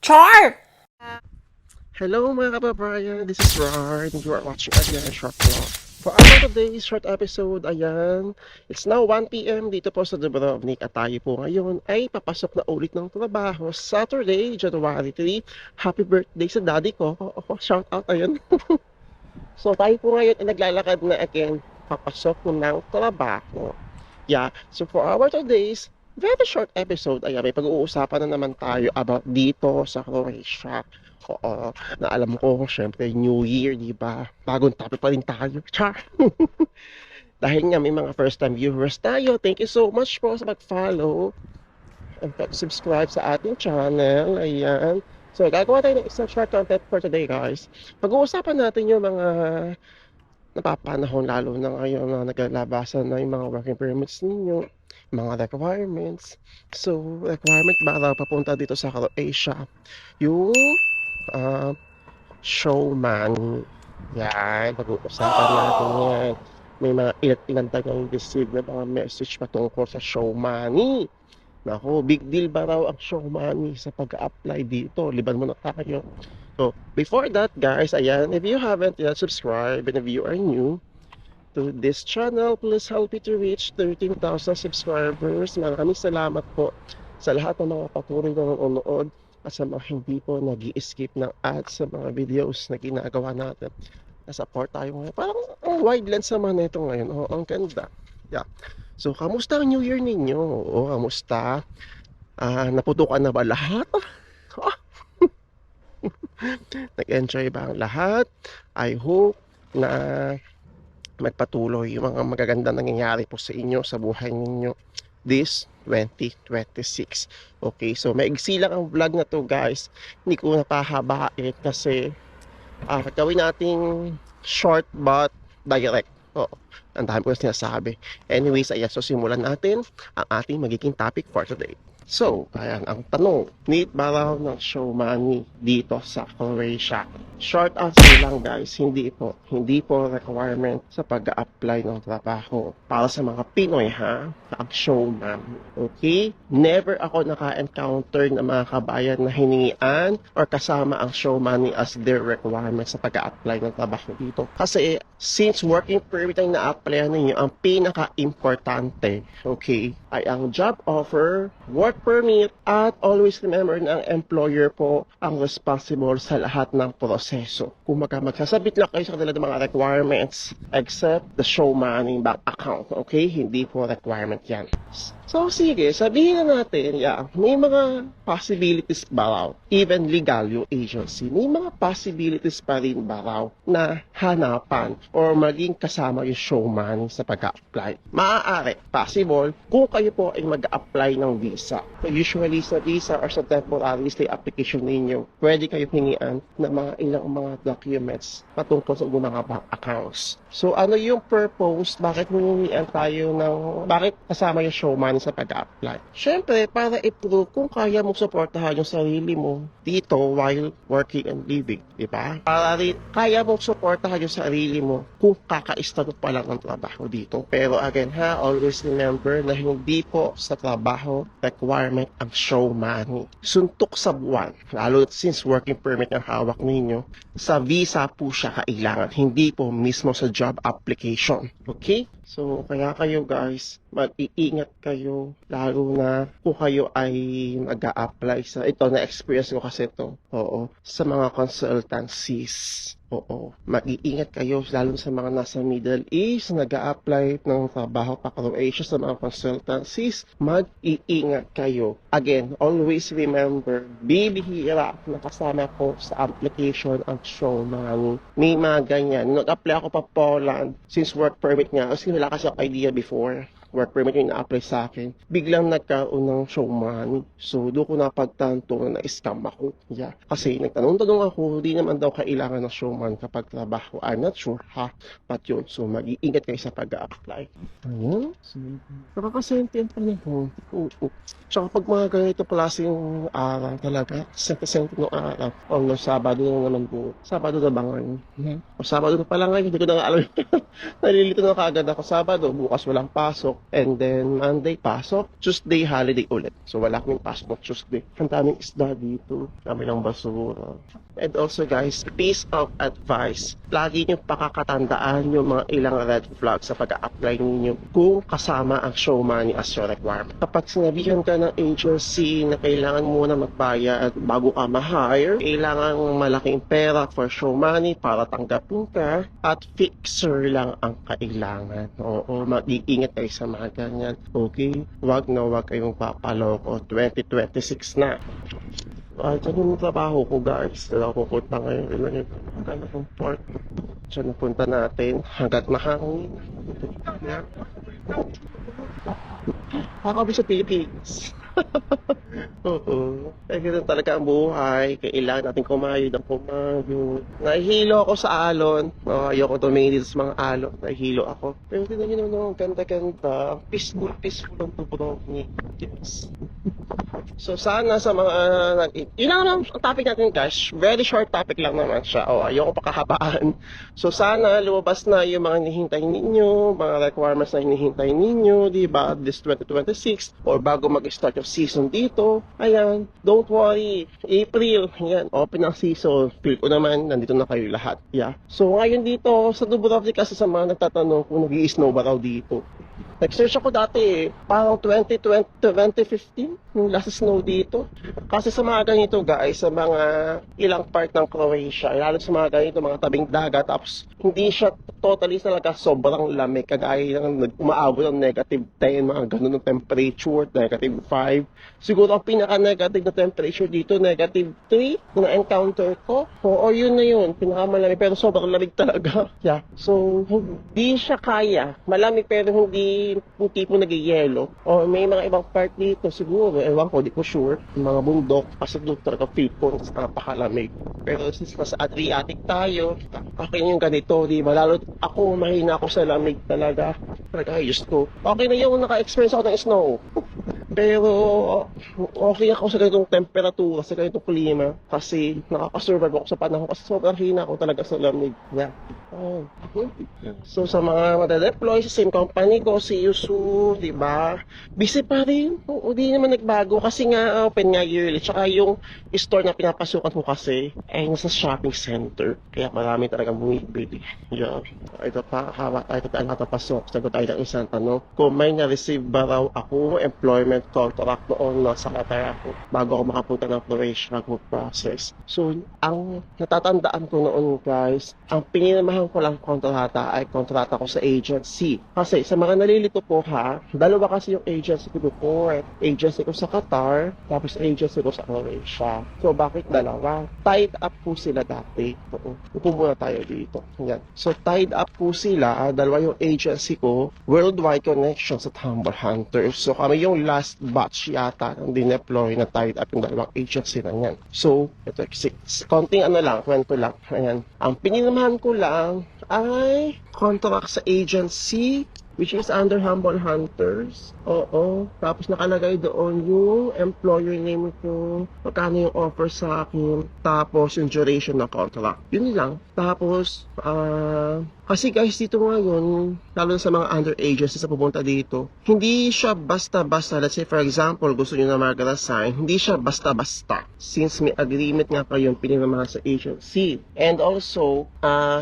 Char! Hello mga kababayan, this is Rard and you are watching again a short vlog. For our today's short episode, ayan, it's now 1 p.m. dito po sa Dubrovnik at tayo po ngayon ay papasok na ulit ng trabaho Saturday, January 3. Happy birthday sa daddy ko. Shout out, ayan. So tayo po ngayon ay naglalakad na again, papasok ng trabaho. Yeah, so for our today's very short episode, ayan, may pag-uusapan na naman tayo about dito sa Croatia. Oo, na alam ko, syempre, New Year, di ba? Bagong topic pa rin tayo. Char! Dahil nga may mga first-time viewers tayo, thank you so much po sa mag-follow and subscribe sa ating channel. Ayan. So, gagawa tayo ng isang short content for today, guys. Pag-uusapan natin yung mga napapanahon, lalo na ngayon na naglalabasan na yung mga working permits ninyo, mga requirements. So, requirement ba daw papunta dito sa Croatia? Yung showman. Yan, pag-uusapan natin yan. May mga ilan tagang receive na mga message patungkol sa show money. Naku, big deal ba raw ang show money sa pag-apply dito? Liban mo na tayo. So, before that guys, ayan, if you haven't yet subscribed and if you are new to this channel, please help me to reach 13,000 subscribers. Maraming salamat po sa lahat ng mga patuloy na nanonood at sa mga hindi po nag-i-skip ng ads sa mga videos na ginagawa natin. Na-support tayo ngayon. Parang ang wide lens naman na ito ngayon. Oh, ang ganda. Yeah. So, kamusta ang New Year ninyo? Oo, kamusta? Naputukan na ba lahat? Nag-enjoy ba ang lahat? I hope na magpatuloy yung mga magaganda nangyayari po sa inyo, sa buhay ninyo this 2026. Okay, so maigsi lang ang vlog na to guys. Hindi ko napahabain kasi gawin nating short but direct. Oo, ang dami ko na sinasabi. Anyways, ayan, so simulan natin ang ating magiging topic for today. So, ayan, ang tanong, need ba raw ng show money dito sa Croatia? Short answer lang guys, hindi po. Hindi po requirement sa pag-apply ng trabaho. Para sa mga Pinoy ha, ang showman. Okay? Never ako naka-encounter ng mga kabayan na hiningian or kasama ang show money as their requirement sa pag-apply ng trabaho dito. Kasi since working permit ang na-apply ninyo, ang pinaka-importante, okay, ay ang job offer, work permit, at always remember na ang employer po ang responsible sa lahat ng proseso. Kung magsasabit lang kayo sa kanila ng mga requirements except the show money bank account, okay? Hindi po requirement yan. So, sige, sabihin na natin, yeah, may mga possibilities ba raw, even legal yung agency, may mga possibilities pa rin ba raw na hanapan or maging kasama yung show money sa pag-apply. Maaari, possible, kung kayo po ay mag-apply ng visa. So, usually sa visa or sa temporary stay application ninyo, pwede kayo hingian ng mga ilang mga documents patungkol sa mga bank accounts. So, ano yung purpose? Bakit humingian tayo ng, bakit kasama yung show money sa pag-apply? Siyempre, para i-prove kung kaya mong suportahan yung sarili mo dito while working and living. Diba? Para rin, kaya mong suportahan yung sarili mo kung kaka-start pa lang ng trabaho dito. Pero again ha, always remember na hindi po sa trabaho requirement ang show money. Suntok sa buwan, lalo since working permit ang hawak ninyo, sa visa po siya kailangan, hindi po mismo sa job application. Okay? So, kaya kayo guys, mag-iingat kayo, lalo na kung kayo ay mag-a-apply sa, ito na-experience ko kasi ito, oo, sa mga consultancies. Oo, mag-iingat kayo, lalo sa mga nasa Middle East, nag-a-apply ng trabaho pa Croatia sa mga consultancies, mag-iingat kayo. Again, always remember, bibihira na kasama ko sa application ang show money. May mga ganyan. Nag-apply ako pa Poland, since work permit nga, kasi wala kasi ako idea before. Work permit yung na-apply sa akin, biglang nagkaroon ng show money. So, doon ko napagtanto na na-scam ako. Yeah. Kasi nagtanong-tanong ako, hindi naman daw kailangan ng show money kapag trabaho. I'm not sure ha. But yun, so mag-iingat kayo sa pag-a-apply. Ayun. So, nakakasente yan pa nito. Tsaka pag mga ganito klase yung araw talaga, sente-sente ng araw. O no, Sabado na naman po. Sabado na ba ngayon? O Sabado na pala ngayon, hindi ko na nga alam. Nalilito na kagad ako Sabado, bukas walang pasok. And then, Monday, pasok. Tuesday, holiday ulit. So, wala kaming pasok ng Tuesday. Ang daming isda dito. Dami lang basura. And also, guys, piece of advice. Lagi nyo pakakatandaan yung mga ilang red flags sa pag-a-apply ninyo kung kasama ang show money as your requirement. Kapag sinabihan ka ng agency na kailangan muna magbayad bago ka ma-hire, kailangan malaking pera for show money para tanggapin ka, at fixer lang ang kailangan. Oo, mag-iingat kayo sa mga ganyan. Okay? Wag na wag kayong papaloko. 2026 na. Dyan yung trabaho ko, guys. Dala ko punta ngayon. Ilan yung maganda kong port. Dyan na punta natin. Hanggat mahangin. Yeah. Kakabi sa Philippines. Oo. Kaya ganun talaga ang buhay. Kailangan natin kumayod ang kumayod. Nahihilo ako sa alon. Ayoko tumingin dito sa mga alon. Nahihilo ako. Pero tignan nyo naman, ganda-ganda. Peaceful ang Dubrovnik. Yes. So sana sa mga yun lang naman ang topic natin, guys. Very short topic lang naman siya. Ayoko pakahabaan. So sana lumabas na yung mga hinihintay ninyo, mga requirements na hinihintay ninyo, di ba? This 2026 or bago mag-start yung season dito. Ayan, don't worry. April, ayan, open ang season. Feel ko naman, nandito na kayo lahat. Yeah. So ngayon dito sa Dubrovnik, kasi sa mga nagtatanong kung nag-i-snow ba raw dito. Nag-search ako dati parang 2015 yung last snow dito. Kasi sa mga ganito, guys, sa mga ilang part ng Croatia, lalo sa mga ganito, mga tabing dagat, tapos hindi siya totally talaga sobrang lamig, kagaya ng umaabot ng -10, mga ganun ng temperature, -5. Siguro ang pinaka-negative na temperature dito, -3 na encounter ko. O yun na yun, pinakamalamig, pero sobrang lamig talaga. Yeah. So, hindi siya kaya. Malamig pero hindi yung tipo nag-yelo. O may mga ibang part dito siguro, ewan ko, di ko sure, yung mga bundok, kasi doon talaga feel ko napakalamig. Pero since nasa Adriatic tayo, okay yung ganito, di ba? Lalo ako, mahina ako sa lamig talaga. Talaga, ayos ko. Okay na yung naka-experience ako ng snow. Pero okay ako sa ganitong temperatura, sa ganitong klima, kasi nakakasurvive ako sa panahon kasi sobrang hina ako talaga sa lamig. Yeah. Oh. So sa mga madedeploy sa same company ko, si Yusu, di ba? Busy pa rin. Oo, di naman nagbago kasi nga open nga yearly. Tsaka yung store na pinapasukan ko kasi ay nasa shopping center. Kaya marami talagang bumibili. Yeah. Ito pa, hawak tayo tayo nakapasok. Sagot tayo ng isang tanong. Kung may na-receive ba raw ako employment contract noon nasa Qatar ako bago ako makapunta ng Croatia process. So, ang natatandaan ko noon, guys, ang pinirmahan ko lang kontrata ay kontrata ko sa agency. Kasi sa mga nalilito po ha, dalawa kasi yung agency ko before. Agency ko sa Qatar, tapos agency ko sa Croatia. So, bakit dalawa? Tied up po sila dati. Upo muna tayo dito. Yan. So, tied up po sila, dalawa yung agency ko, Worldwide Connections at Humble Hunters. So, kami yung last batch yata ng dineploy na tied up yung dalawang agency na yan. So, ito, konting kwento lang. Ayan. Ang pinirmahan ko lang ay contract sa agency which is under Humble Hunters. Oo. Tapos nakalagay doon yung employer name ko, magkano yung offer sa akin, tapos yung duration ng contract. Yun lang. Tapos, kasi guys, dito ngayon, lalo na sa mga under agencies na pupunta dito, hindi siya basta-basta. Let's say, for example, gusto nyo na mag-resign, hindi siya basta-basta. Since may agreement nga kayong pinirmahan sa agency. And also,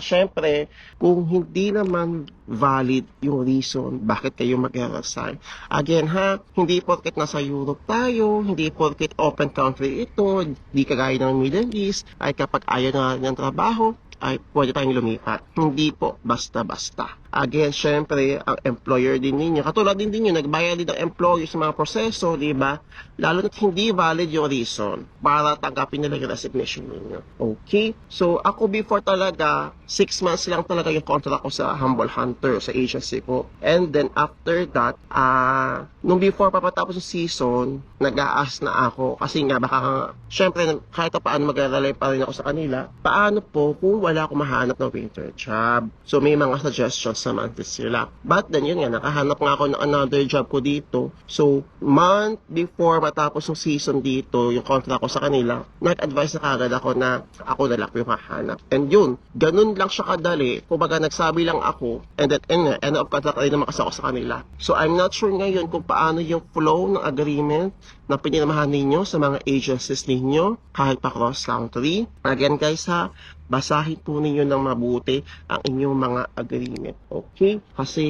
syempre, kung hindi naman valid yung reason bakit kayo mag-resign. Again ha, hindi porket nasa Europe tayo, hindi porket open country ito, di kagaya ng Middle East, ay kapag ayaw na ng trabaho, ay pwede tayong lumipat. Hindi po basta-basta. Again, syempre, ang employer din ninyo, katulad din ninyo, nagbayad din ang employer sa mga proseso, di ba? Lalo na't hindi valid yung reason para tanggapin nila yung resignation ninyo. Okay? So, ako before talaga, 6 months lang talaga yung contract ko sa Humble Hunter, sa agency ko. And then, after that, nung before papatapos yung season, nag-a-ask na ako, kasi nga, baka, syempre, kahit paano mag-rely pa rin ako sa kanila, paano po kung wala akong mahanap ng winter job? So, may mga suggestions sa monthly sila. But then yun nga, nakahanap nga ako ng another job ko dito. So, month before matapos yung season dito, yung contract ko sa kanila, nag-advise na kagad ako na ako na lang yung hahanap. And yun, ganun lang siya kadali. Kumbaga, nagsabi lang ako, and then end of contract rin naman kasi ako sa kanila. So, I'm not sure ngayon kung paano yung flow ng agreement na pinirmahan ninyo sa mga agencies ninyo, kahit pa cross-country. Again guys ha, basahin po ninyo ng mabuti ang inyong mga agreement. Okay? Kasi,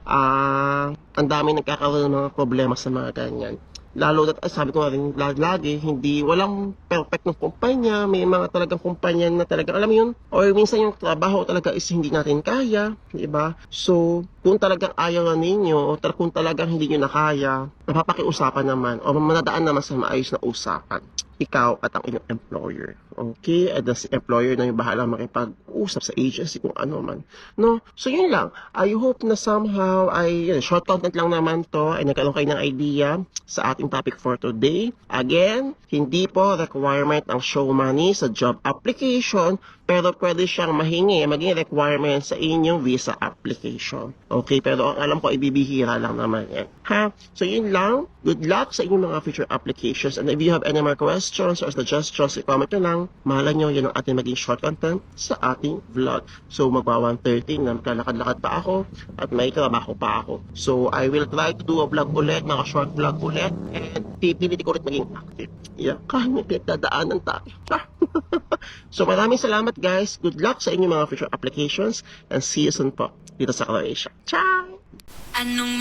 ang dami nagkakaroon ng mga problema sa mga ganyan. Lalo na, sabi ko nga rin lagi, walang perfect ng kumpanya, may mga talagang kumpanya na talagang, alam mo yun, or minsan yung trabaho talaga is hindi natin kaya, di ba? So, kung talagang ayaw na ninyo, o kung talagang hindi nyo na kaya, napapakiusapan naman, o manadaan naman sa maayos na usapan. Ikaw at ang inyong employer. Okay? At si employer na yung bahala makipag-usap sa agency kung ano man. No? So, yun lang. I hope na somehow short content lang naman to ay nagkaroon kayo ng idea sa ating topic for today. Again, hindi po requirement ang show money sa job application, pero pwede siyang maging requirement sa inyong visa application. Okay? Pero ang alam ko, ibibihira lang naman yan. Ha? So, yun lang. Good luck sa inyong mga future applications. And if you have any more questions or suggestions, i-comment nyo lang. Mahala nyo, yan ang ating maging short content sa ating vlog. So, magpa-1:30 na maglalakad-lakad pa ako at may trabaho pa ako. So, I will try to do a vlog ulit, mga short vlog ulit, and pipilitin ko ulit maging active. Yeah, kahit may pinagdadaanan tayo. So, maraming salamat guys. Good luck sa inyong mga future applications and see you soon po dito sa Croatia. Ciao! Anong